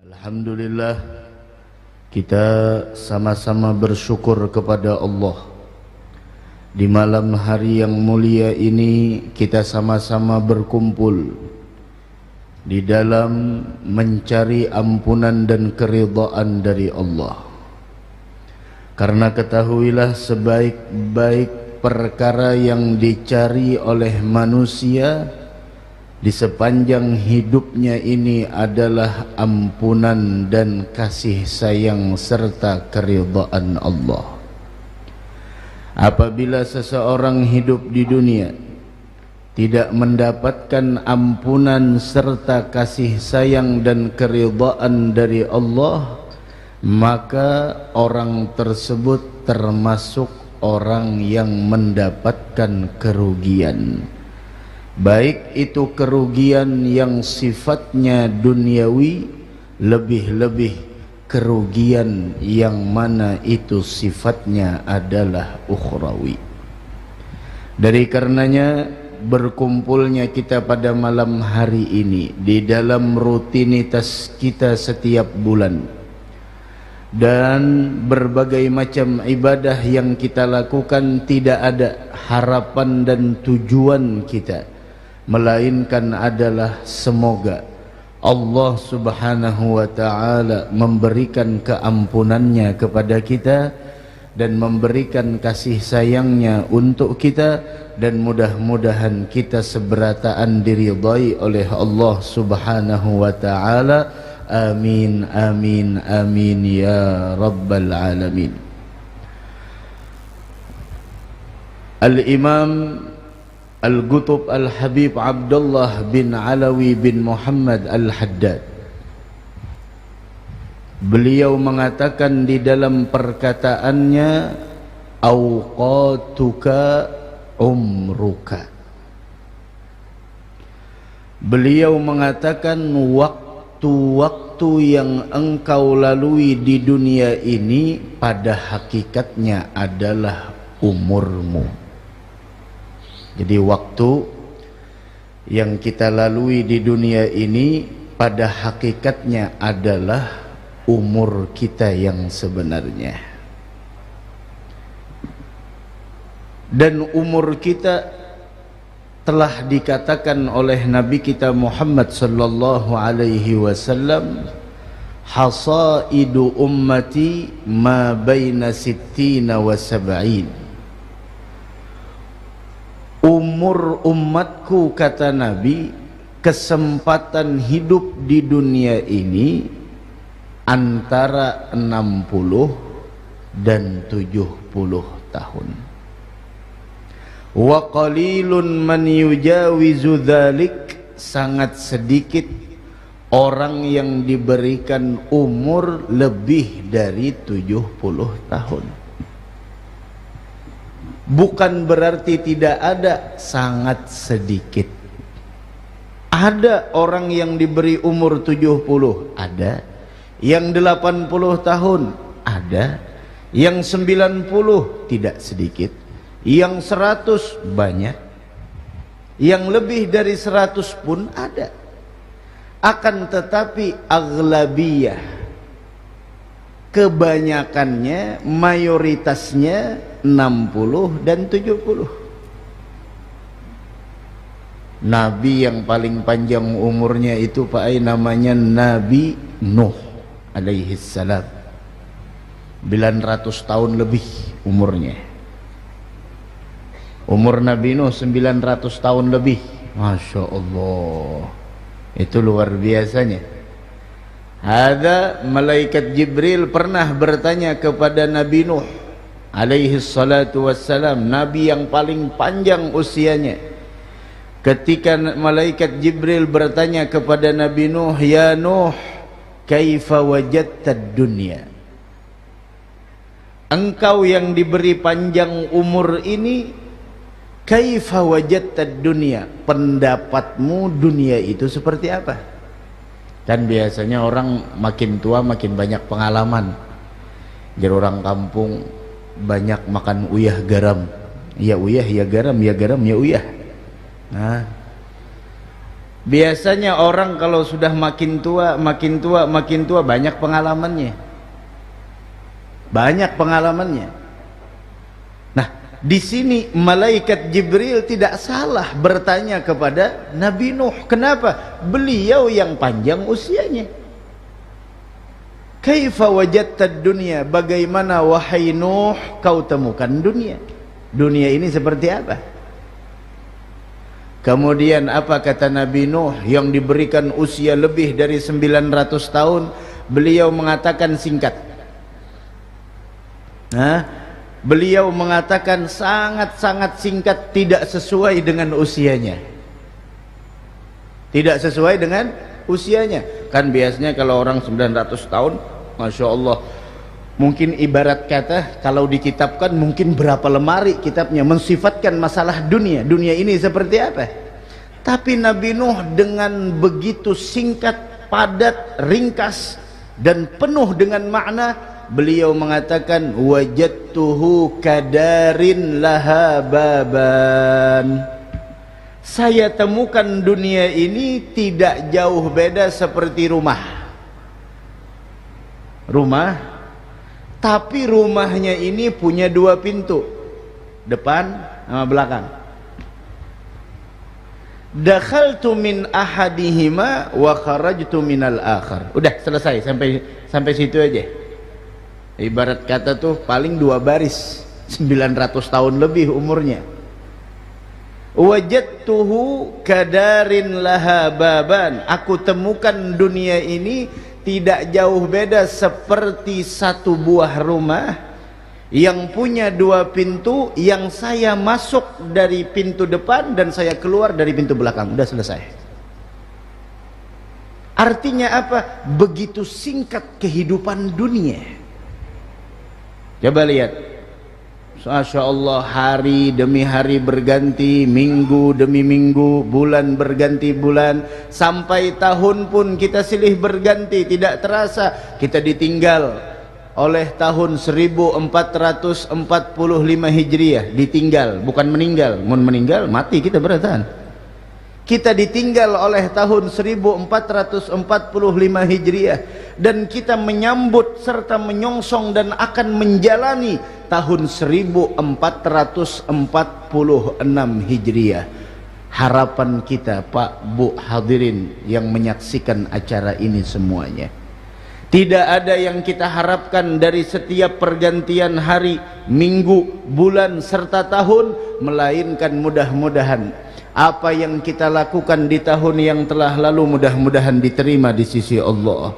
Alhamdulillah, kita sama-sama bersyukur kepada Allah. Di malam hari yang mulia ini kita sama-sama berkumpul di dalam mencari ampunan dan keridhaan dari Allah. Karena ketahuilah, sebaik-baik perkara yang dicari oleh manusia di sepanjang hidupnya ini adalah ampunan dan kasih sayang serta keridhaan Allah. Apabila seseorang hidup di dunia tidak mendapatkan ampunan serta kasih sayang dan keridhaan dari Allah, maka orang tersebut termasuk orang yang mendapatkan kerugian. Baik itu kerugian yang sifatnya duniawi, lebih-lebih kerugian yang mana itu sifatnya adalah ukhrawi. Dari karenanya berkumpulnya kita pada malam hari ini di dalam rutinitas kita setiap bulan, dan berbagai macam ibadah yang kita lakukan tidak ada harapan dan tujuan kita melainkan adalah semoga Allah subhanahu wa ta'ala memberikan keampunannya kepada kita dan memberikan kasih sayangnya untuk kita, dan mudah-mudahan kita seberataan diridai oleh Allah subhanahu wa ta'ala. Amin, amin, amin ya rabbal alamin. Al-Imam Al-Qutb Al-Habib Abdullah bin Alawi bin Muhammad Al-Haddad, beliau mengatakan di dalam perkataannya, awqatuka umruka. Beliau mengatakan waktu-waktu yang engkau lalui di dunia ini pada hakikatnya adalah umurmu. Jadi waktu yang kita lalui di dunia ini pada hakikatnya adalah umur kita yang sebenarnya. Dan umur kita telah dikatakan oleh Nabi kita Muhammad sallallahu alaihi wasallam, hasaidu ummati ma baina sittina wa sab'in. Umur umatku, kata Nabi, kesempatan hidup di dunia ini antara 60 dan 70 tahun. Wa qalilun man yujawizu dzalik, sangat sedikit orang yang diberikan umur lebih dari 70 tahun. Bukan berarti tidak ada, sangat sedikit. Ada orang yang diberi umur 70, ada. Yang 80 tahun, ada. Yang 90 tidak sedikit. Yang 100 banyak. Yang lebih dari 100 pun ada. Akan tetapi aghlabiyah, kebanyakannya, mayoritasnya 60 dan 70. Nabi yang paling panjang umurnya itu Pak Ai, namanya Nabi Nuh alaihi salam. 900 tahun lebih umurnya. Umur Nabi Nuh 900 tahun lebih. Masya Allah, itu luar biasanya. Ada malaikat Jibril pernah bertanya kepada Nabi Nuh alaihi salatu wassalam, Nabi yang paling panjang usianya. Ketika malaikat Jibril bertanya kepada Nabi Nuh, ya Nuh, kaifa wajadtad dunya? Engkau yang diberi panjang umur ini, kaifa wajadtad dunya? Pendapatmu dunia itu seperti apa? Dan biasanya orang makin tua makin banyak pengalaman. Jadi orang kampung banyak makan uyah garam, ya uyah ya garam, ya garam ya uyah. Nah, Biasanya orang kalau sudah makin tua banyak pengalamannya. Banyak pengalamannya. Nah, di sini malaikat Jibril tidak salah bertanya kepada Nabi Nuh. Kenapa? Beliau yang panjang usianya. Kaifa wajadtad dunya? Bagaimana wahai Nuh kau temukan dunia? Dunia ini seperti apa? Kemudian apa kata Nabi Nuh yang diberikan usia lebih dari 900 tahun? Beliau mengatakan singkat. Beliau mengatakan sangat-sangat singkat, tidak sesuai dengan usianya. Tidak sesuai dengan usianya. Kan biasanya kalau orang 900 tahun, Masya Allah, mungkin ibarat kata kalau dikitabkan mungkin berapa lemari kitabnya mensifatkan masalah dunia ini seperti apa. Tapi Nabi Nuh dengan begitu singkat, padat, ringkas dan penuh dengan makna, beliau mengatakan wajadtuhu kadarin laha baban. Saya temukan dunia ini tidak jauh beda seperti rumah, tapi rumahnya ini punya dua pintu, depan sama belakang. Dakhaltu min ahadihima wa kharajtu minal akhar. Udah selesai, sampai situ aja. Ibarat kata tuh paling 2 baris, 900 tahun lebih umurnya. Wajadtuhu kadarin laha baban. Aku temukan dunia ini tidak jauh beda seperti satu buah rumah yang punya 2 pintu, yang saya masuk dari pintu depan dan saya keluar dari pintu belakang. Udah selesai. Artinya apa? Begitu singkat kehidupan dunia. Coba lihat, Masya Allah, hari demi hari berganti, minggu demi minggu, bulan berganti bulan, sampai tahun pun kita silih berganti. Tidak terasa kita ditinggal oleh tahun 1445 Hijriah. Ditinggal, bukan meninggal. Mun meninggal mati kita beratan. Kita ditinggal oleh tahun 1445 Hijriah, dan kita menyambut serta menyongsong dan akan menjalani tahun 1446 Hijriah. Harapan kita, Pak, Bu, hadirin yang menyaksikan acara ini semuanya, tidak ada yang kita harapkan dari setiap pergantian hari, minggu, bulan, serta tahun, melainkan mudah-mudahan apa yang kita lakukan di tahun yang telah lalu mudah-mudahan diterima di sisi Allah.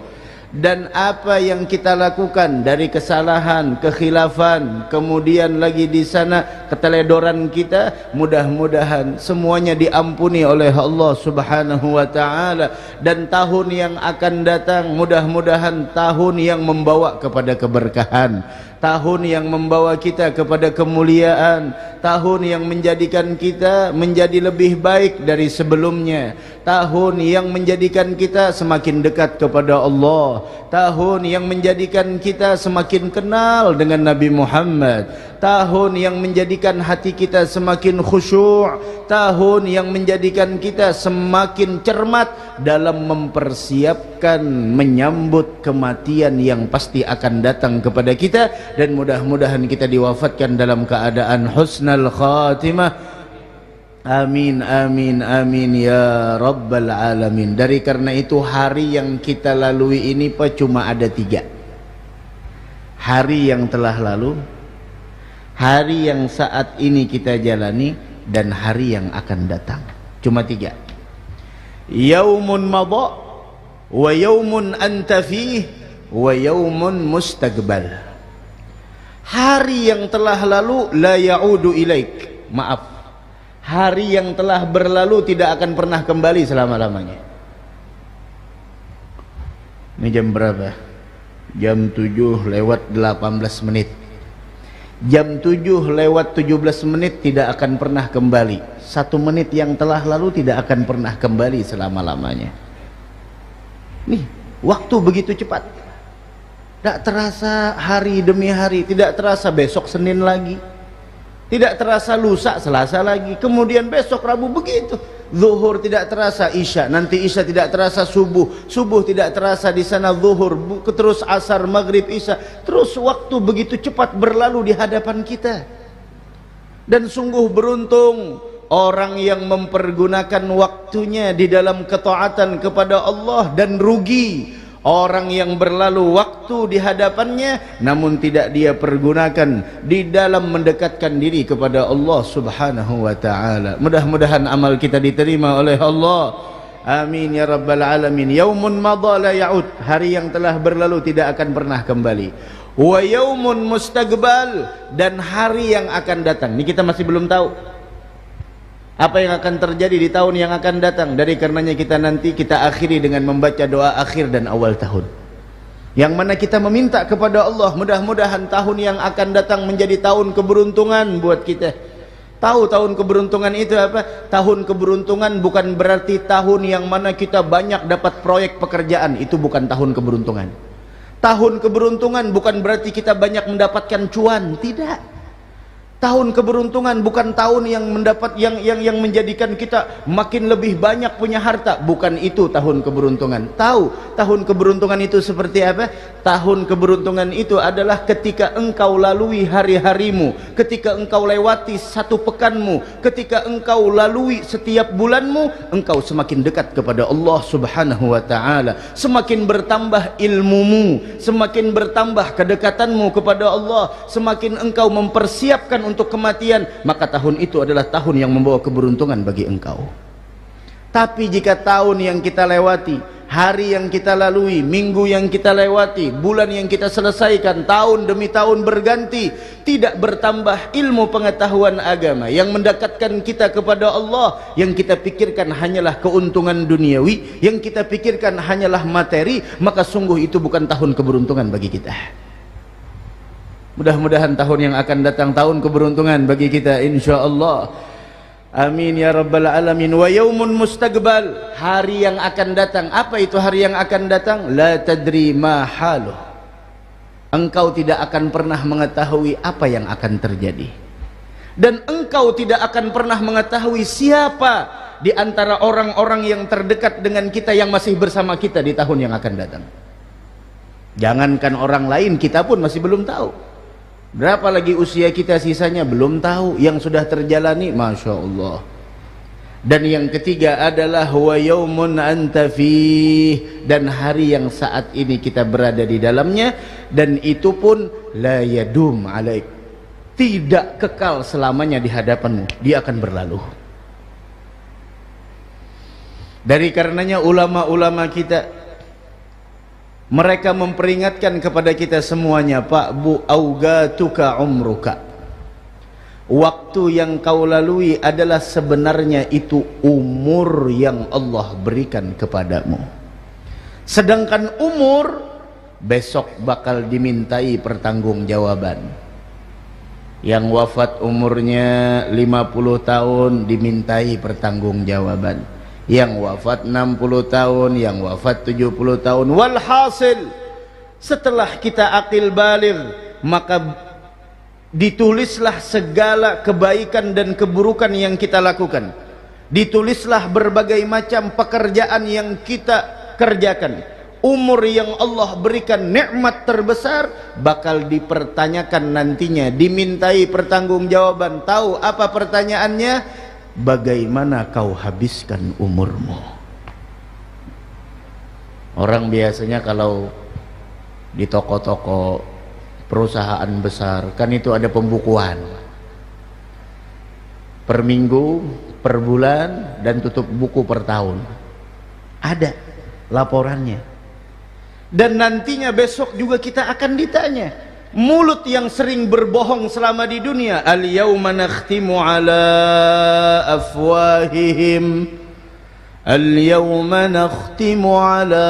Dan apa yang kita lakukan dari kesalahan, kekhilafan, kemudian lagi di sana keteledoran kita, mudah-mudahan semuanya diampuni oleh Allah Subhanahu wa taala. Dan tahun yang akan datang mudah-mudahan tahun yang membawa kepada keberkahan, tahun yang membawa kita kepada kemuliaan, tahun yang menjadikan kita menjadi lebih baik dari sebelumnya, tahun yang menjadikan kita semakin dekat kepada Allah, tahun yang menjadikan kita semakin kenal dengan Nabi Muhammad, tahun yang menjadikan hati kita semakin khusyuk, tahun yang menjadikan kita semakin cermat dalam mempersiapkan menyambut kematian yang pasti akan datang kepada kita. Dan mudah-mudahan kita diwafatkan dalam keadaan husnul khatimah. Amin amin amin ya rabbal alamin. Dari karena itu hari yang kita lalui ini Pak cuma ada 3. Hari yang telah lalu, hari yang saat ini kita jalani, dan hari yang akan datang. Cuma 3. Yaumun madha wa yaumun anta fih wa yaumun mustaqbal. Hari yang telah lalu la ya'udu ilaik. Maaf, hari yang telah berlalu tidak akan pernah kembali selama-lamanya. Ini jam berapa? Jam 7 lewat 18 menit. Jam 7 lewat 17 menit tidak akan pernah kembali. 1 menit yang telah lalu tidak akan pernah kembali selama-lamanya. Nih, waktu begitu cepat. Tidak terasa hari demi hari, tidak terasa besok Senin lagi, tidak terasa lusa Selasa lagi, kemudian besok Rabu, begitu. zuhur tidak terasa isya, nanti isya tidak terasa subuh, subuh tidak terasa di sana zuhur, terus asar, maghrib, isya, terus waktu begitu cepat berlalu di hadapan kita. Dan sungguh beruntung orang yang mempergunakan waktunya di dalam ketaatan kepada Allah, dan rugi orang yang berlalu waktu di hadapannya namun tidak dia pergunakan di dalam mendekatkan diri kepada Allah Subhanahu wa taala. Mudah-mudahan amal kita diterima oleh Allah. Amin ya rabbal alamin. Yaumun madha la yaud, hari yang telah berlalu tidak akan pernah kembali. Wa yaumun mustaqbal, dan hari yang akan datang. Ini kita masih belum tahu apa yang akan terjadi di tahun yang akan datang. Dari karenanya kita akhiri dengan membaca doa akhir dan awal tahun, yang mana kita meminta kepada Allah mudah-mudahan tahun yang akan datang menjadi tahun keberuntungan buat kita. Tahu tahun keberuntungan itu apa? Tahun keberuntungan bukan berarti tahun yang mana kita banyak dapat proyek pekerjaan, itu bukan tahun keberuntungan. Tahun keberuntungan bukan berarti kita banyak mendapatkan cuan, tidak. Tahun keberuntungan bukan tahun yang menjadikan kita makin lebih banyak punya harta, bukan itu tahun keberuntungan. Tahu tahun keberuntungan itu seperti apa? Tahun keberuntungan itu adalah ketika engkau lalui hari-harimu, ketika engkau lewati satu pekanmu, ketika engkau lalui setiap bulanmu, engkau semakin dekat kepada Allah Subhanahu wa taala, semakin bertambah ilmumu, semakin bertambah kedekatanmu kepada Allah, semakin engkau mempersiapkan untuk kematian, maka tahun itu adalah tahun yang membawa keberuntungan bagi engkau. Tapi jika tahun yang kita lewati, hari yang kita lalui, minggu yang kita lewati, bulan yang kita selesaikan, tahun demi tahun berganti, tidak bertambah ilmu pengetahuan agama yang mendekatkan kita kepada Allah, yang kita pikirkan hanyalah keuntungan duniawi, yang kita pikirkan hanyalah materi, maka sungguh itu bukan tahun keberuntungan bagi kita. Mudah-mudahan tahun yang akan datang tahun keberuntungan bagi kita insyaallah. Amin ya rabbal alamin. Wa yaumun mustaqbal, hari yang akan datang. Apa itu hari yang akan datang? La tadri ma haluh, engkau tidak akan pernah mengetahui apa yang akan terjadi, dan engkau tidak akan pernah mengetahui siapa di antara orang-orang yang terdekat dengan kita yang masih bersama kita di tahun yang akan datang. Jangankan orang lain, kita pun masih belum tahu. Berapa lagi usia kita sisanya belum tahu. Yang sudah terjalani Masya Allah. Dan yang ketiga adalah wa yaumun anta fih, dan hari yang saat ini kita berada di dalamnya, dan itu pun la yadum alaik, tidak kekal selamanya di hadapanmu, dia akan berlalu. Dari karenanya ulama-ulama kita, mereka memperingatkan kepada kita semuanya, Pak Bu, augatuka umruka, waktu yang kau lalui adalah sebenarnya itu umur yang Allah berikan kepadamu. Sedangkan umur besok bakal dimintai pertanggungjawaban. Yang wafat umurnya 50 tahun dimintai pertanggungjawaban, yang wafat 60 tahun, yang wafat 70 tahun. Walhasil, setelah kita akil baligh, maka ditulislah segala kebaikan dan keburukan yang kita lakukan. Ditulislah berbagai macam pekerjaan yang kita kerjakan. Umur yang Allah berikan nikmat terbesar bakal dipertanyakan nantinya, dimintai pertanggungjawaban. Tahu apa pertanyaannya? Bagaimana kau habiskan umurmu? Orang biasanya kalau di toko-toko perusahaan besar kan itu ada pembukuan per minggu, per bulan, dan tutup buku per tahun. Ada laporannya. Dan nantinya besok juga kita akan ditanya. Mulut yang sering berbohong selama di dunia, al yauma nakhtimu ala afwahihim, al yauma nakhtimu ala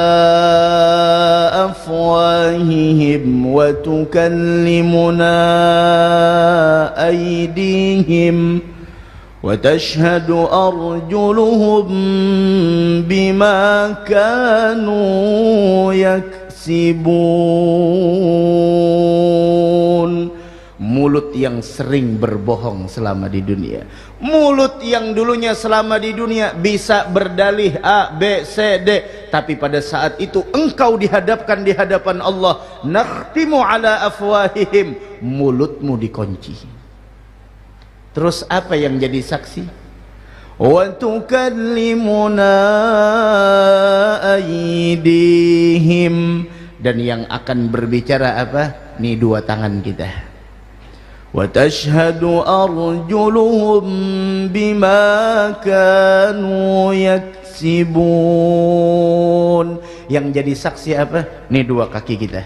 afwahihim wa tukallimuna aydihim wa tashhadu arjuluhum bima kanu yaksibun mulut yang sering berbohong selama di dunia. Mulut yang dulunya selama di dunia bisa berdalih A, B, C, D, tapi pada saat itu engkau dihadapkan di hadapan Allah, nakhtimu ala afwahihim, mulutmu dikunci. Terus apa yang jadi saksi? Wa tukallimuna aydihim, dan yang akan berbicara apa? Nih dua tangan kita. Wa tashhadu arjuluhum bima kanu yaksibun. Yang jadi saksi apa? Nih dua kaki kita.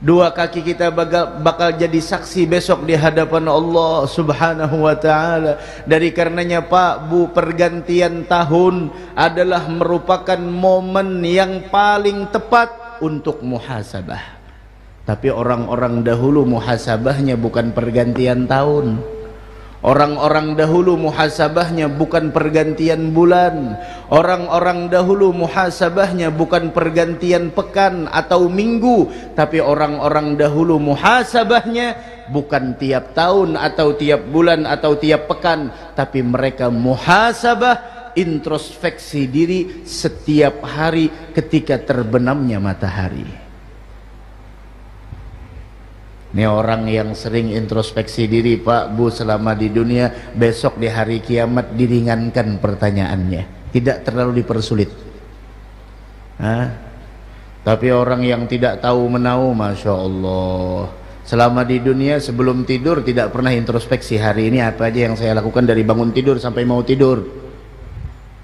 Dua kaki kita bakal jadi saksi besok di hadapan Allah Subhanahu wa ta'ala. Dari karenanya Pak Bu, pergantian tahun adalah merupakan momen yang paling tepat untuk muhasabah. Tapi orang-orang dahulu muhasabahnya bukan pergantian tahun. Orang-orang dahulu muhasabahnya bukan pergantian bulan. Orang-orang dahulu muhasabahnya bukan pergantian pekan atau minggu. Tapi orang-orang dahulu muhasabahnya bukan tiap tahun atau tiap bulan atau tiap pekan. Tapi mereka muhasabah, introspeksi diri setiap hari ketika terbenamnya matahari. Ini orang yang sering introspeksi diri Pak Bu selama di dunia, besok di hari kiamat diringankan pertanyaannya, tidak terlalu dipersulit. Tapi orang yang tidak tahu menau, Masya Allah, selama di dunia sebelum tidur tidak pernah introspeksi, hari ini apa aja yang saya lakukan dari bangun tidur sampai mau tidur.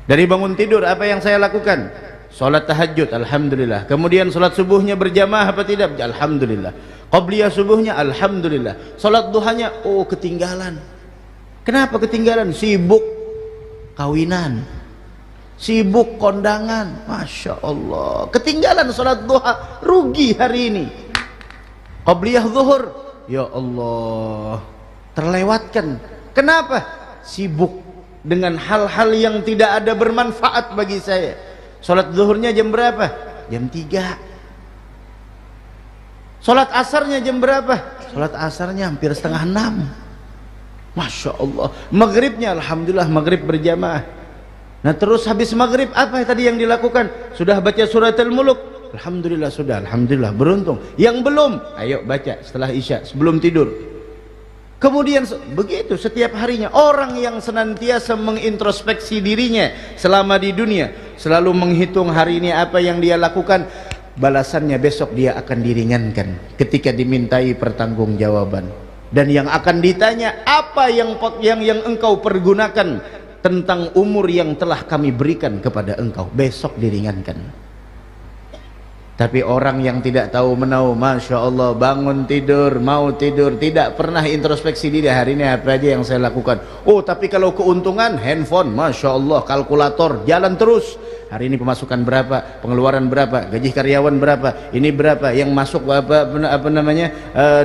Dari bangun tidur apa yang saya lakukan? Salat tahajud, alhamdulillah. Kemudian salat subuhnya berjamaah apa tidak? Alhamdulillah. Qabliyah subuhnya, alhamdulillah. Salat duhanya, oh ketinggalan. Kenapa ketinggalan? Sibuk kawinan, sibuk kondangan. Masya Allah, ketinggalan salat duha, rugi hari ini. Qabliyah zuhur, ya Allah, terlewatkan. Kenapa? Sibuk dengan hal-hal yang tidak ada bermanfaat bagi saya. Salat zuhurnya jam berapa? Jam 3. Salat asarnya jam berapa? Salat asarnya hampir setengah 6. Masya Allah. Maghribnya alhamdulillah maghrib berjamaah. Nah terus habis maghrib apa tadi yang dilakukan? Sudah baca surat Al-Muluk? Alhamdulillah sudah, alhamdulillah, beruntung. Yang belum, ayo baca setelah isya sebelum tidur. Kemudian begitu setiap harinya. Orang yang senantiasa mengintrospeksi dirinya selama di dunia, selalu menghitung hari ini apa yang dia lakukan, balasannya besok dia akan diringankan ketika dimintai pertanggungjawaban. Dan yang akan ditanya, apa yang engkau pergunakan tentang umur yang telah kami berikan kepada engkau, besok diringankan. Tapi orang yang tidak tahu menau, Masya Allah, bangun tidur, mau tidur, tidak pernah introspeksi diri, hari ini apa aja yang saya lakukan. Oh tapi kalau keuntungan, handphone, Masya Allah, kalkulator, jalan terus. Hari ini pemasukan berapa, pengeluaran berapa, gaji karyawan berapa, ini berapa, yang masuk apa namanya,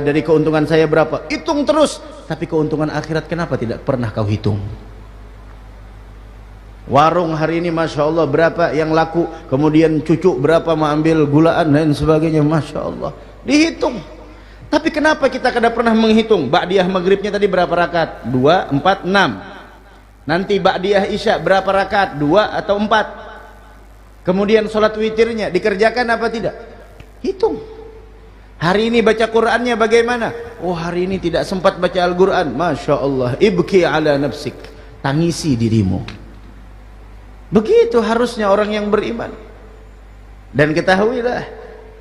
dari keuntungan saya berapa, hitung terus. Tapi keuntungan akhirat kenapa tidak pernah kau hitung? Warung hari ini Masya Allah berapa yang laku, kemudian cucu berapa mau ambil gulaan dan sebagainya, Masya Allah dihitung. Tapi kenapa kita kada pernah menghitung? Ba'diyah maghribnya tadi berapa rakaat? 2, 4, 6. Nanti ba'diyah isya berapa rakaat? 2 atau 4. Kemudian sholat witirnya dikerjakan apa tidak? Hitung. Hari ini baca Qur'annya bagaimana? Oh hari ini tidak sempat baca Al-Quran, Masya Allah, ibki ala nafsik, tangisi dirimu. Begitu harusnya orang yang beriman. Dan ketahuilah,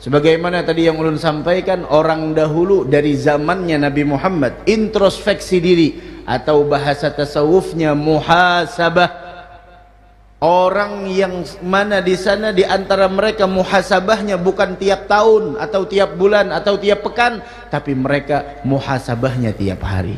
sebagaimana tadi yang ulun sampaikan, orang dahulu dari zamannya Nabi Muhammad introspeksi diri, atau bahasa tasawufnya muhasabah. Orang yang mana di sana di antara mereka muhasabahnya bukan tiap tahun atau tiap bulan atau tiap pekan, tapi mereka muhasabahnya tiap hari.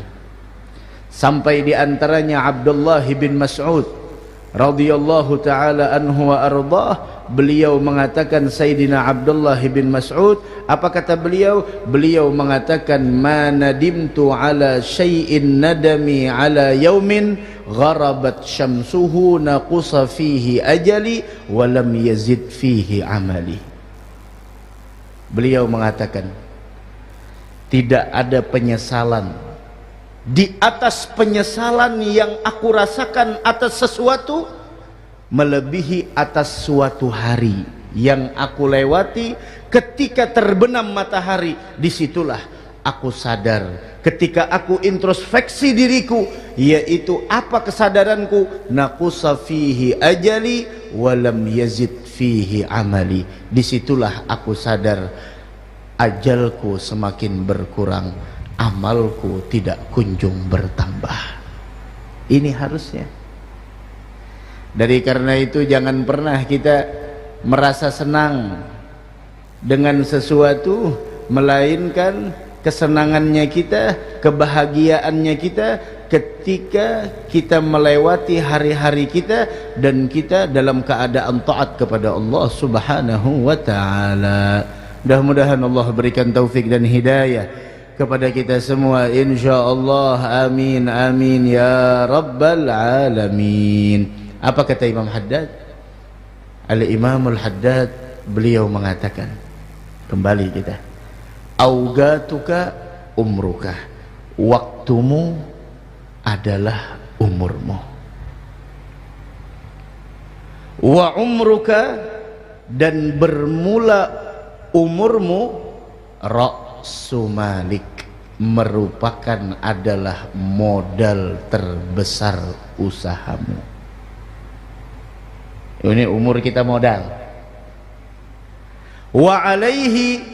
Sampai di antaranya Abdullah bin Mas'ud radhiyallahu taala anhu wa ardah, beliau mengatakan, Sayyidina Abdullah bin Mas'ud, apa kata beliau? Beliau mengatakan, ma nadimtu ala syai'in nadami ala yaumin gharabat syamsuhu naqusa fihi ajali wa lam yazid fihi amali. Beliau mengatakan, tidak ada penyesalan di atas penyesalan yang aku rasakan atas sesuatu melebihi atas suatu hari yang aku lewati ketika terbenam matahari. Disitulah aku sadar, ketika aku introspeksi diriku, yaitu apa kesadaranku, naqusa fihi ajali walam yazid fihi amali. Disitulah aku sadar ajalku semakin berkurang, amalku tidak kunjung bertambah. Ini harusnya. Dari karena itu jangan pernah kita merasa senang dengan sesuatu, melainkan kesenangannya kita, kebahagiaannya kita ketika kita melewati hari-hari kita dan kita dalam keadaan taat kepada Allah Subhanahu wa ta'ala. Mudah-mudahan Allah berikan taufik dan hidayah kepada kita semua, insyaallah. Amin amin ya rabbal alamin. Apa kata Imam Haddad? Al-Imamul Haddad, beliau mengatakan, kembali kita, augatuka umruka, waktumu adalah umurmu, wa umruka, dan bermula umurmu, ra'su malik, merupakan adalah modal terbesar usahamu. Ini umur kita modal. Wa alaihi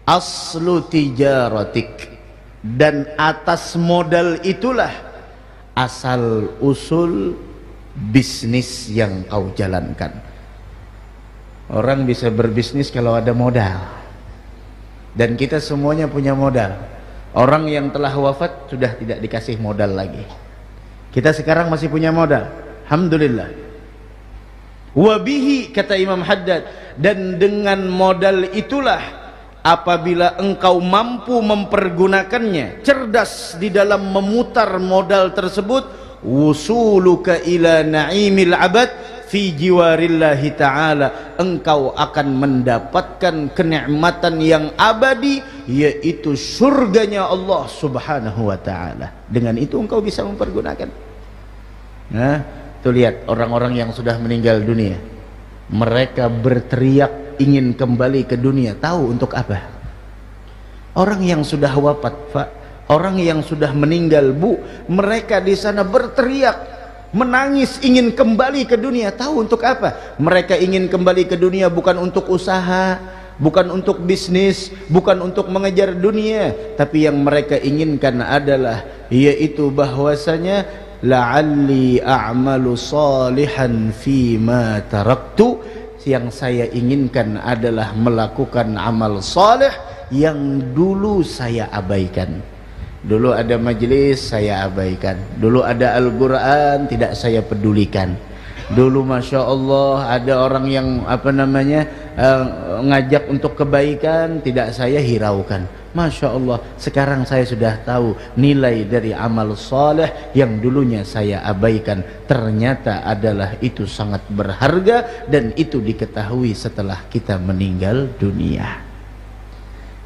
aslu tijaratik, dan atas modal itulah asal usul bisnis yang kau jalankan. Orang bisa berbisnis kalau ada modal, dan kita semuanya punya modal. Orang yang telah wafat sudah tidak dikasih modal lagi. Kita sekarang masih punya modal, alhamdulillah. Wabihi, kata Imam Haddad, dan dengan modal itulah apabila engkau mampu mempergunakannya, cerdas di dalam memutar modal tersebut, wusuluka ila na'imil abad fi jiwarillahi ta'ala, engkau akan mendapatkan kenikmatan yang abadi, yaitu surganya Allah Subhanahu wa ta'ala. Dengan itu engkau bisa mempergunakan. Nah, tuh lihat orang-orang yang sudah meninggal dunia, mereka berteriak ingin kembali ke dunia. Tahu untuk apa? Orang yang sudah wafat, Pak, orang yang sudah meninggal, Bu, mereka di sana berteriak, menangis ingin kembali ke dunia. Tahu untuk apa? Mereka ingin kembali ke dunia bukan untuk usaha, bukan untuk bisnis, bukan untuk mengejar dunia, tapi yang mereka inginkan adalah yaitu bahwasanya la'alli a'malu salihan fima taraktu, yang saya inginkan adalah melakukan amal saleh yang dulu saya abaikan. Dulu ada majelis saya abaikan, dulu ada Al-Quran tidak saya pedulikan, dulu Masya Allah ada orang yang ngajak untuk kebaikan tidak saya hiraukan. Masya Allah, sekarang saya sudah tahu nilai dari amal saleh yang dulunya saya abaikan, ternyata adalah itu sangat berharga, dan itu diketahui setelah kita meninggal dunia.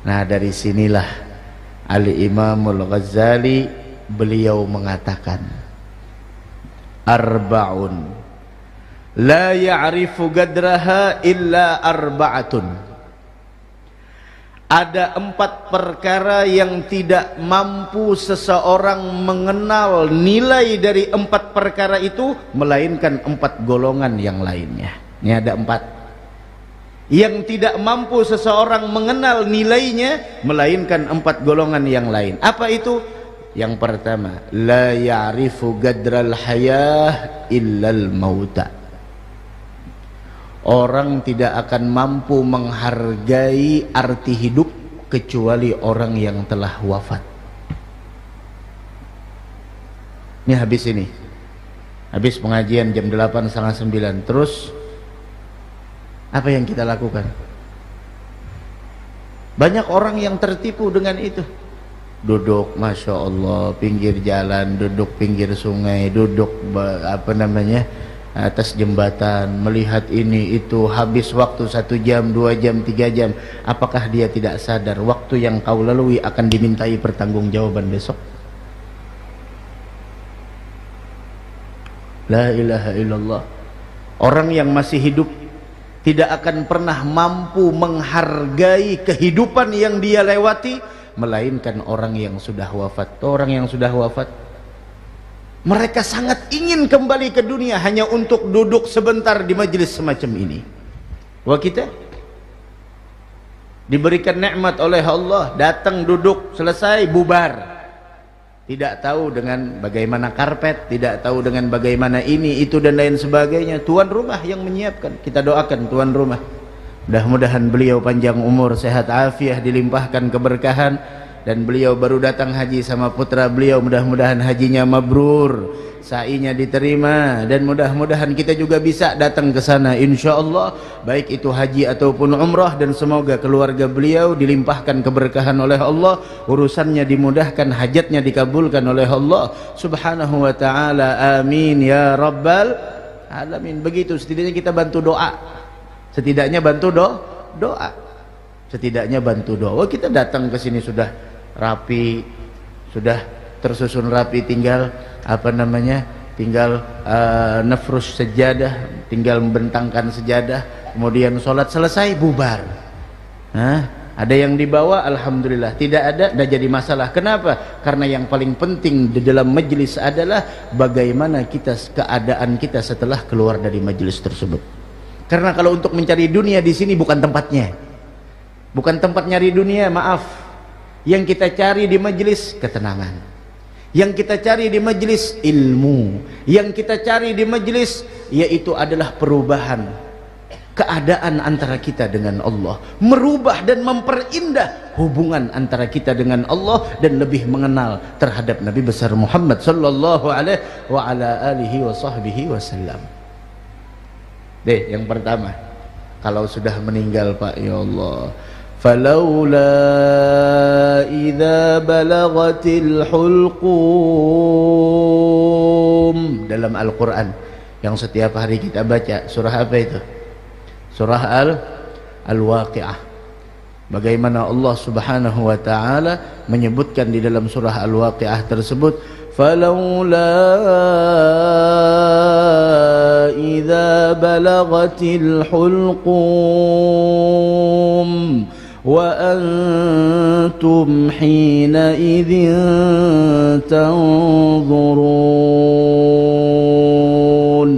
Nah, dari sinilah Al-Imamul Ghazali beliau mengatakan, arba'un la ya'rifu gadraha illa arba'atun. Ada 4 perkara yang tidak mampu seseorang mengenal nilai dari 4 perkara itu, melainkan 4 golongan yang lainnya. Ini ada 4 yang tidak mampu seseorang mengenal nilainya, melainkan 4 golongan yang lain. Apa itu? Yang pertama, la ya'rifu gadral hayah illal mauta. Orang tidak akan mampu menghargai arti hidup kecuali orang yang telah wafat. Ini habis pengajian jam 8, setengah 9. Terus apa yang kita lakukan? Banyak orang yang tertipu dengan itu. Duduk, Masya Allah, pinggir jalan, duduk pinggir sungai, duduk atas jembatan, melihat ini itu, habis waktu 1 jam, 2 jam, 3 jam, apakah dia tidak sadar waktu yang kau lalui akan dimintai pertanggungjawaban besok? La ilaha illallah. Orang yang masih hidup tidak akan pernah mampu menghargai kehidupan yang dia lewati, melainkan orang yang sudah wafat. Orang yang sudah wafat, mereka sangat ingin kembali ke dunia hanya untuk duduk sebentar di majelis semacam ini. Wah, kita diberikan nikmat oleh Allah, datang duduk, selesai, bubar. Tidak tahu dengan bagaimana karpet, tidak tahu dengan bagaimana ini, itu dan lain sebagainya. Tuan rumah yang menyiapkan. Kita doakan tuan rumah, mudah-mudahan beliau panjang umur, sehat afiah, dilimpahkan keberkahan. Dan beliau baru datang haji sama putra beliau, mudah-mudahan hajinya mabrur, sa'inya diterima, dan mudah-mudahan kita juga bisa datang ke sana insyaallah, baik itu haji ataupun umrah, dan semoga keluarga beliau dilimpahkan keberkahan oleh Allah, urusannya dimudahkan, hajatnya dikabulkan oleh Allah subhanahu wa ta'ala, amin ya rabbal alamin. Begitu, setidaknya kita bantu doa, setidaknya bantu doa, setidaknya bantu doa. Oh, kita datang ke sini sudah rapi, sudah tersusun rapi, tinggal apa namanya, tinggal nafrus sejadah, tinggal membentangkan sejadah, kemudian sholat selesai, bubar. Ada yang dibawa, alhamdulillah. Tidak ada, dah jadi masalah. Kenapa? Karena yang paling penting di dalam majelis adalah bagaimana keadaan kita setelah keluar dari majelis tersebut. Karena kalau untuk mencari dunia di sini bukan tempatnya, bukan tempat nyari dunia, maaf. Yang kita cari di majelis ketenangan, yang kita cari di majelis ilmu, yang kita cari di majelis yaitu adalah perubahan keadaan antara kita dengan Allah, merubah dan memperindah hubungan antara kita dengan Allah, dan lebih mengenal terhadap Nabi besar Muhammad sallallahu alaihi wa ala alihi wa sahbihi wasallam. Deh, yang pertama, kalau sudah meninggal, Pak, ya Allah, فلولا إذا بلغت الحلقوم, dalam Al-Quran yang setiap hari kita baca, surah apa itu? Surah Al-Waqi'ah. Bagaimana Allah subhanahu wa ta'ala menyebutkan di dalam surah Al-Waqi'ah tersebut, فلولا إذا بلغت الحلقوم وأنتم حينئذ تنظرون.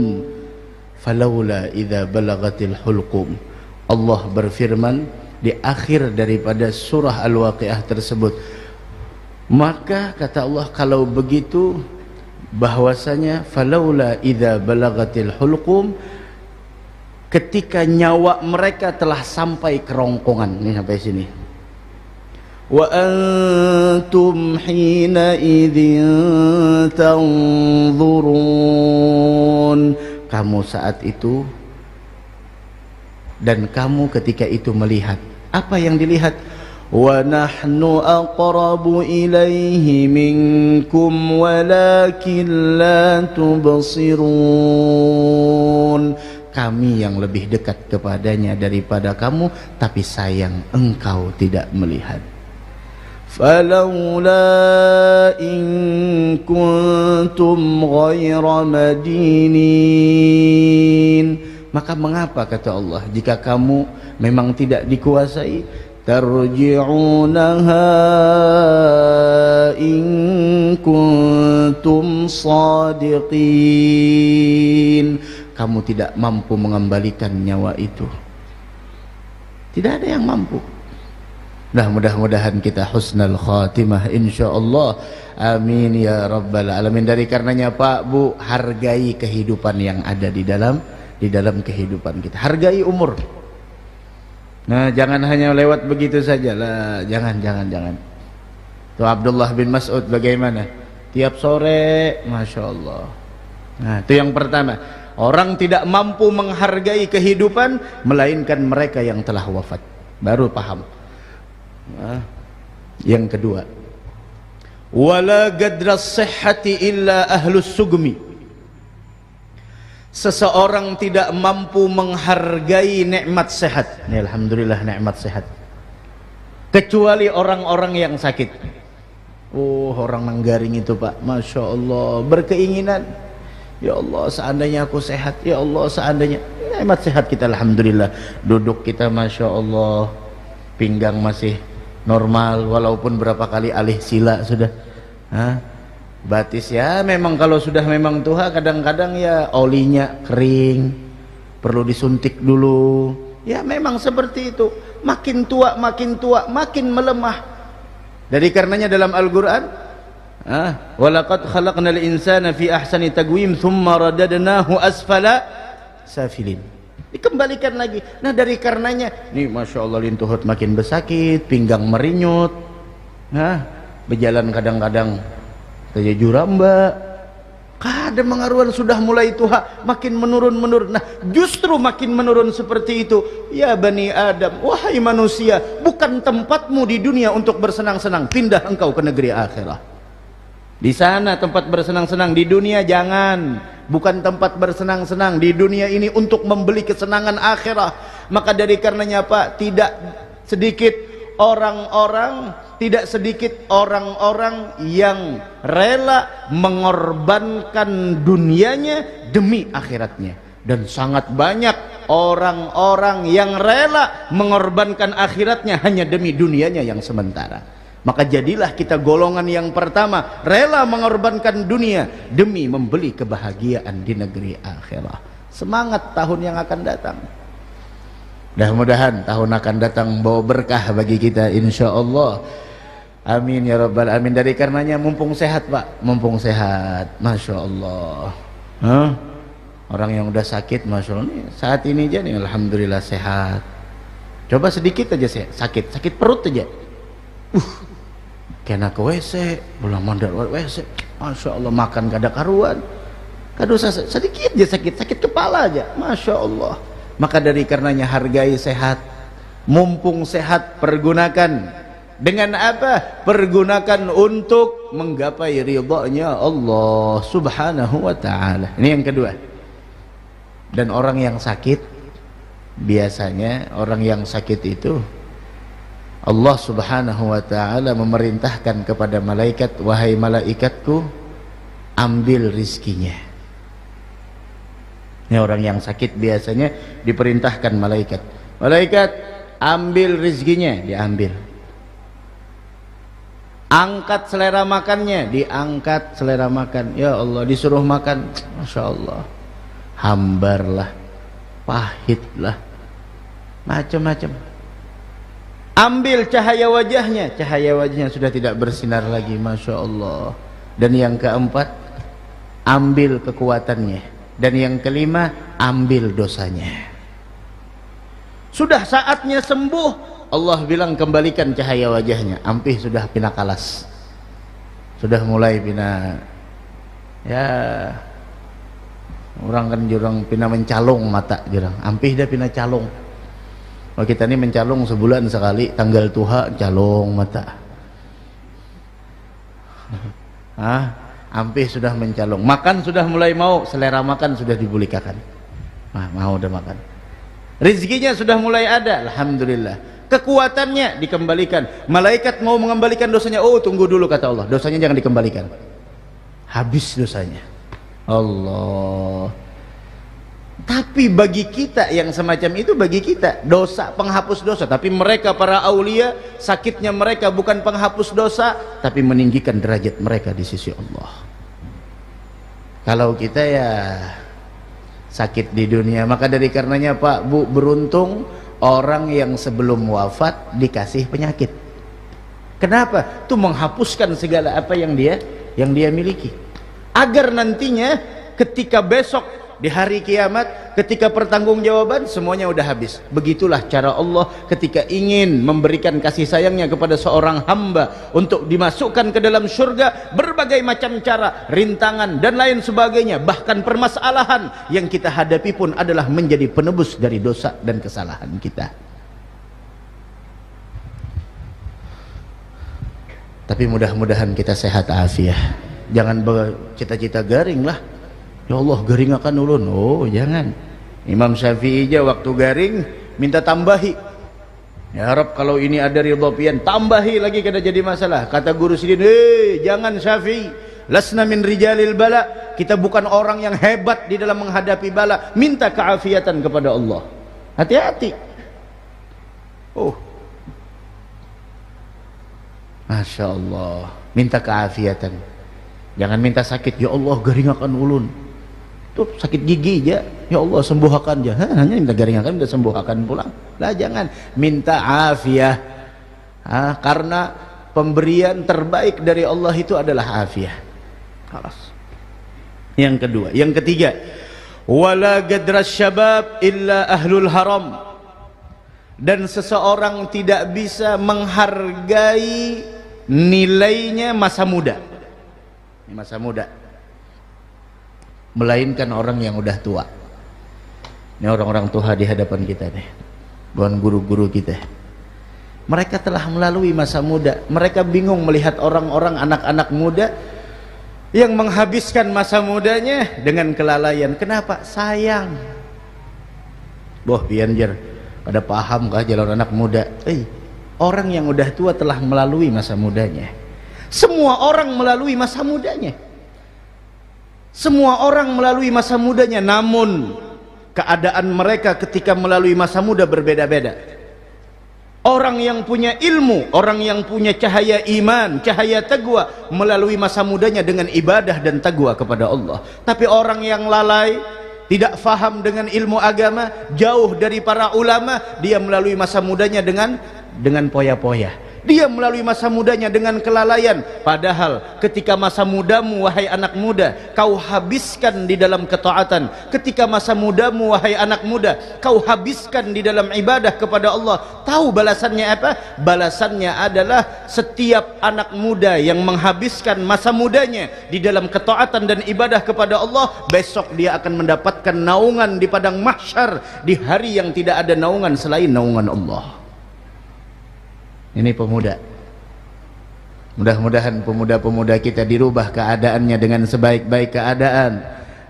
فلولا إذا بلغت الحلقوم, Allah berfirman di akhir daripada surah Al-Waqi'ah tersebut, maka kata Allah, kalau begitu bahwasanya falaula idza balagatil hulqum, ketika nyawa mereka telah sampai kerongkongan. Ini sampai sini. Wa antum hina idzin tanzurun, kamu saat itu dan kamu ketika itu melihat. Apa yang dilihat? Wa nahnu aqrabu ilaihi minkum walakin la tubsirun, kami yang lebih dekat kepadanya daripada kamu, tapi sayang engkau tidak melihat. Falawla in kuntum ghaira madinin, maka mengapa, kata Allah, jika kamu memang tidak dikuasai, tarji'unaha in kuntum shadiqin, kamu tidak mampu mengembalikan nyawa itu. Tidak ada yang mampu. Nah, mudah-mudahan kita husnul khatimah insyaallah, amin ya rabbal alamin. Dari karenanya Pak, Bu, hargai kehidupan yang ada di dalam kehidupan kita, hargai umur. Nah, jangan hanya lewat begitu saja lah, jangan. Tuh Abdullah bin Mas'ud bagaimana? Tiap sore, Masya Allah. Nah, itu yang pertama. Orang tidak mampu menghargai kehidupan, melainkan mereka yang telah wafat. Baru paham. Nah, yang kedua, wala gadras sihhati illa ahlus sugmi, seseorang tidak mampu menghargai nikmat sehat. Ini alhamdulillah nikmat sehat. Kecuali orang-orang yang sakit. Oh, orang Manggaring itu Pak, Masya Allah, berkeinginan, ya Allah seandainya aku sehat, ya Allah seandainya. Nikmat sehat kita alhamdulillah. Duduk kita Masya Allah, pinggang masih normal, walaupun berapa kali alih sila sudah. Batis ya memang kalau sudah memang tuha kadang-kadang ya olinya kering, perlu disuntik dulu. Ya memang seperti itu. Makin tua makin melemah. Dari karenanya dalam Al-Qur'an, walaqad khalaqnal insana fi ahsani taqwim tsumma radadnahu asfala safilin. Dikembalikan lagi. Nah dari karenanya nih Masya Allah lintuhut makin besakit, pinggang merinyut, berjalan kadang-kadang saja juramba, kadang mengaruhan sudah mulai tuha, makin menurun. Nah justru makin menurun seperti itu. Ya Bani Adam, wahai manusia, bukan tempatmu di dunia untuk bersenang-senang, pindah engkau ke negeri akhirat. Di sana tempat bersenang-senang, di dunia jangan. Bukan tempat bersenang-senang di dunia ini untuk membeli kesenangan akhirat. Maka dari karenanya Pak, tidak sedikit orang-orang yang rela mengorbankan dunianya demi akhiratnya, dan sangat banyak orang-orang yang rela mengorbankan akhiratnya hanya demi dunianya yang sementara. Maka jadilah kita golongan yang pertama, rela mengorbankan dunia demi membeli kebahagiaan di negeri akhirat. Semangat tahun yang akan datang. Mudah-mudahan tahun akan datang bawa berkah bagi kita insyaallah. Amin ya rabbal alamin. Dari karenanya mumpung sehat Pak, mumpung sehat, Masya Allah. Orang yang udah sakit Masya Allah nih, saat ini aja nih alhamdulillah sehat. Coba sedikit aja sakit perut aja, kena ke WC, bola mandar WC, Masya Allah, makan kada karuan, kadosa sedikit aja sakit kepala aja, Masya Allah. Maka dari karenanya hargai sehat, mumpung sehat pergunakan. Dengan apa? Pergunakan untuk menggapai ridha-Nya Allah Subhanahu wa ta'ala. Ini yang kedua. Dan orang yang sakit, biasanya orang yang sakit itu Allah Subhanahu wa ta'ala memerintahkan kepada malaikat, wahai malaikatku, ambil rizkinya. Ini orang yang sakit biasanya diperintahkan malaikat, ambil rizkinya, diambil. Angkat selera makannya, diangkat selera makan. Ya Allah, disuruh makan, Masya Allah, hambarlah, pahitlah, macam-macam. Ambil cahaya wajahnya sudah tidak bersinar lagi, Masya Allah. Dan yang keempat, ambil kekuatannya. Dan yang kelima, ambil dosanya. Sudah saatnya sembuh, Allah bilang kembalikan cahaya wajahnya. Ampih sudah pina kalas, sudah mulai pina, ya orang kan jurang pina mencalung mata jurang, ampih dah pina calung. Oh, kita ini mencalung sebulan sekali, tanggal tuha calung mata. Ampih sudah mencalung, makan sudah mulai mau, selera makan sudah dibulikakan, mau udah makan. Rizkinya sudah mulai ada, alhamdulillah. Kekuatannya dikembalikan. Malaikat mau mengembalikan dosanya, oh tunggu dulu kata Allah, dosanya jangan dikembalikan, habis dosanya. Allah. Tapi bagi kita yang semacam itu, bagi kita dosa penghapus dosa. Tapi mereka para aulia, sakitnya mereka bukan penghapus dosa, tapi meninggikan derajat mereka di sisi Allah. Kalau kita ya sakit di dunia, maka dari karenanya Pak Bu, beruntung orang yang sebelum wafat dikasih penyakit. Kenapa? Itu menghapuskan segala apa yang dia miliki, agar nantinya ketika besok di hari kiamat, ketika pertanggungjawaban, semuanya udah habis. Begitulah cara Allah ketika ingin memberikan kasih sayangnya kepada seorang hamba untuk dimasukkan ke dalam surga. Berbagai macam cara, rintangan dan lain sebagainya, bahkan permasalahan yang kita hadapi pun adalah menjadi penebus dari dosa dan kesalahan kita. Tapi mudah-mudahan kita sehat afiah. Jangan bercita-cita garing lah. Ya Allah garingakan ulun. Oh jangan. Imam Syafi'i aja waktu garing minta tambahi. Ya Rab, kalau ini ada ridha pian, tambahi lagi kada jadi masalah. Kata guru sidin, jangan Syafi'i, lasna min rijalil bala, kita bukan orang yang hebat di dalam menghadapi bala. Minta keafiatan kepada Allah. Hati-hati. Oh, Masya Allah, minta keafiatan. Jangan minta sakit. Ya Allah garingakan ulun. Tuh sakit gigi aja, ya Allah sembuhkan aja. Hanya minta garingakan, minta sembuhkan pulang. Lah jangan, minta afiah. Karena pemberian terbaik dari Allah itu adalah afiah. Kelas. Yang kedua, yang ketiga, wala gadras syabab illa ahlul haram. Dan seseorang tidak bisa menghargai nilainya masa muda. Masa muda, melainkan orang yang udah tua. Ini orang-orang tua di hadapan kita nih, bukan guru-guru kita. Mereka telah melalui masa muda. Mereka bingung melihat orang-orang, anak-anak muda yang menghabiskan masa mudanya dengan kelalaian. Kenapa? Sayang. Boh pianjer, pada paham kah jalan anak muda? Orang yang udah tua telah melalui masa mudanya. Semua orang melalui masa mudanya. Semua orang melalui masa mudanya, namun keadaan mereka ketika melalui masa muda berbeda-beda. Orang yang punya ilmu, orang yang punya cahaya iman, cahaya taqwa, melalui masa mudanya dengan ibadah dan taqwa kepada Allah. Tapi orang yang lalai, tidak faham dengan ilmu agama, jauh dari para ulama, dia melalui masa mudanya dengan poya-poya. Dia melalui masa mudanya dengan kelalaian. Padahal ketika masa mudamu, wahai anak muda, kau habiskan di dalam ketaatan. Ketika masa mudamu, wahai anak muda, kau habiskan di dalam ibadah kepada Allah. Tahu balasannya apa? Balasannya adalah setiap anak muda yang menghabiskan masa mudanya di dalam ketaatan dan ibadah kepada Allah, besok dia akan mendapatkan naungan di padang mahsyar di hari yang tidak ada naungan selain naungan Allah. Ini pemuda. Mudah-mudahan pemuda-pemuda kita dirubah keadaannya dengan sebaik-baik keadaan.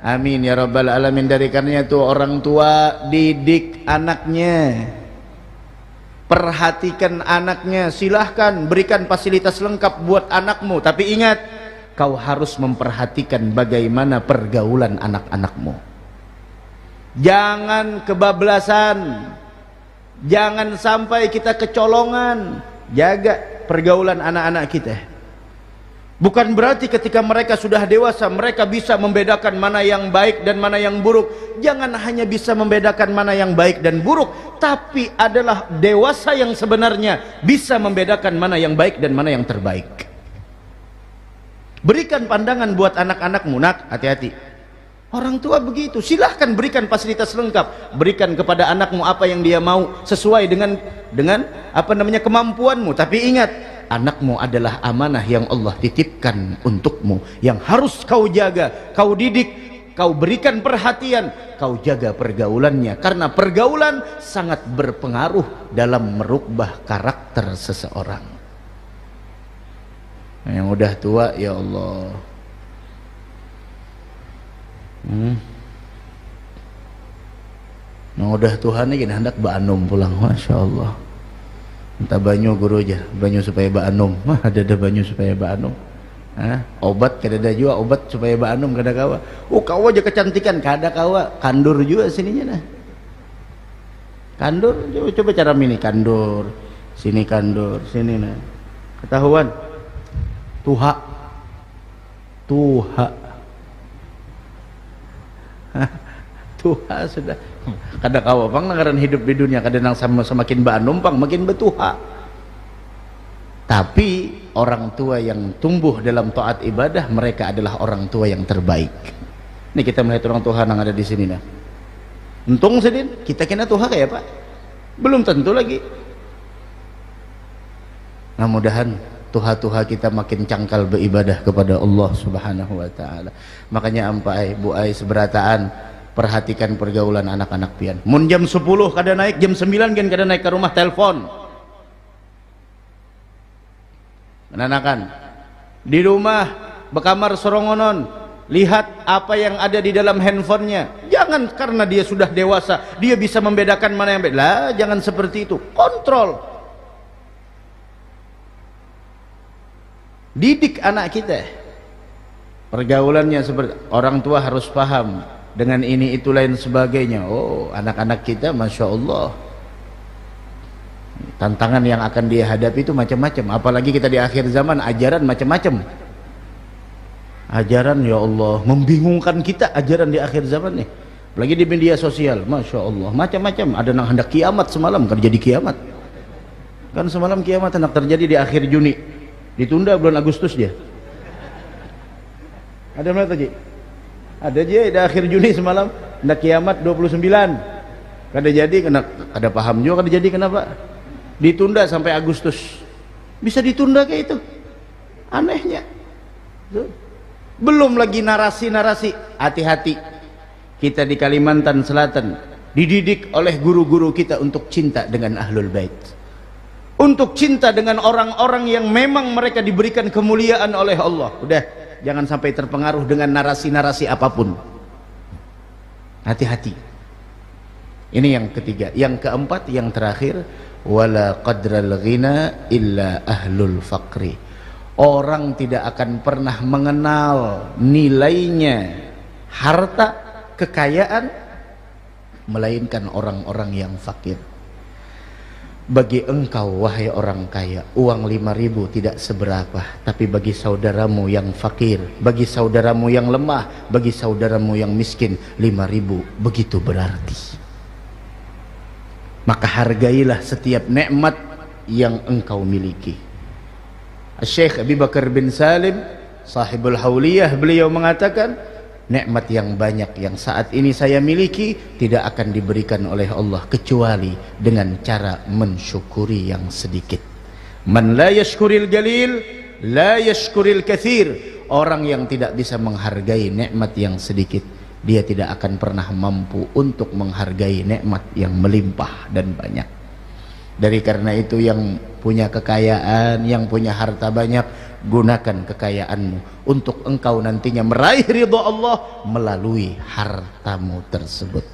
Amin ya rabbal alamin. Dari karenanya itu orang tua didik anaknya, perhatikan anaknya. Silahkan berikan fasilitas lengkap buat anakmu, tapi ingat, kau harus memperhatikan bagaimana pergaulan anak-anakmu. Jangan kebablasan, jangan sampai kita kecolongan. Jaga pergaulan anak-anak kita. Bukan berarti ketika mereka sudah dewasa mereka bisa membedakan mana yang baik dan mana yang buruk. Jangan hanya bisa membedakan mana yang baik dan buruk, tapi adalah dewasa yang sebenarnya bisa membedakan mana yang baik dan mana yang terbaik. Berikan pandangan buat anak-anakmu, nak, hati-hati. Orang tua begitu, silahkan berikan fasilitas lengkap, berikan kepada anakmu apa yang dia mau sesuai dengan kemampuanmu. Tapi ingat, anakmu adalah amanah yang Allah titipkan untukmu, yang harus kau jaga, kau didik, kau berikan perhatian, kau jaga pergaulannya, karena pergaulan sangat berpengaruh dalam merubah karakter seseorang. Yang udah tua, ya Allah, nah udah Tuhan ini hendak Ba'anum pulang, Masya Allah. Minta banyu guru aja, banyu supaya Ba'anum. Ada banyu supaya Ba'anum. Obat kada ada juga, obat supaya Ba'anum kada kawa. Kawa aja kecantikan kada kawa, kandur juga sininya nah. Kandur, coba cara mini kandur, sini nah. Ketahuan. Tuha sudah kada kawa pang langaran hidup di dunia, kada nang semakin Ba'anum pang makin betuha. Tapi orang tua yang tumbuh dalam taat ibadah, mereka adalah orang tua yang terbaik. Ini kita melihat orang tua yang ada di sini nah. Untung sedin kita kena tuha kayak Pak, belum tentu lagi. Nah, mudahan tuha-tuha kita makin cangkal beribadah kepada Allah Subhanahu wa taala. Makanya ampai bu ai seberataan, perhatikan pergaulan anak-anak pian. Mun jam 10 kada naik, jam 9 gen kada naik ke rumah telepon. Menanakan di rumah bekamar sorongonon, lihat apa yang ada di dalam handphonenya. Jangan karena dia sudah dewasa dia bisa membedakan mana yang baik. Lah, jangan seperti itu. Kontrol. Didik anak kita. Pergaulannya seperti orang tua harus paham dengan ini itu lain sebagainya. Oh, anak-anak kita Masya Allah, tantangan yang akan dia hadapi itu macam-macam. Apalagi kita di akhir zaman, ajaran macam-macam. Ajaran ya Allah membingungkan kita, ajaran di akhir zaman nih. Lagi di media sosial, Masya Allah macam-macam. Ada yang hendak kiamat semalam, kan jadi kiamat. Kan semalam kiamat hendak terjadi di akhir Juni, ditunda bulan Agustus dia. Ada mana tadi? Ada aja di akhir Juni semalam hendak kiamat 29. Kada jadi, kada paham juga kada jadi kenapa. Ditunda sampai Agustus. Bisa ditunda kayak itu. Anehnya. Belum lagi narasi-narasi. Hati-hati, kita di Kalimantan Selatan dididik oleh guru-guru kita untuk cinta dengan Ahlul Bait, untuk cinta dengan orang-orang yang memang mereka diberikan kemuliaan oleh Allah. Udah, jangan sampai terpengaruh dengan narasi-narasi apapun. Hati-hati. Ini yang ketiga. Yang keempat, yang terakhir, wala qadral ghina illa ahlul faqri. Orang tidak akan pernah mengenal nilainya harta, kekayaan, melainkan orang-orang yang fakir. Bagi engkau wahai orang kaya, uang 5.000 tidak seberapa, tapi bagi saudaramu yang fakir, bagi saudaramu yang lemah, bagi saudaramu yang miskin, 5.000 begitu berarti. Maka hargailah setiap nikmat yang engkau miliki. Syekh Abi Bakar bin Salim, sahibul Hauliyah, beliau mengatakan, nikmat yang banyak yang saat ini saya miliki tidak akan diberikan oleh Allah kecuali dengan cara mensyukuri yang sedikit. Man la yashkuril jalil la yashkuril kathir. Orang yang tidak bisa menghargai nikmat yang sedikit, dia tidak akan pernah mampu untuk menghargai nikmat yang melimpah dan banyak. Dari karena itu, yang punya kekayaan, yang punya harta banyak, gunakan kekayaanmu untuk engkau nantinya meraih ridha Allah melalui hartamu tersebut.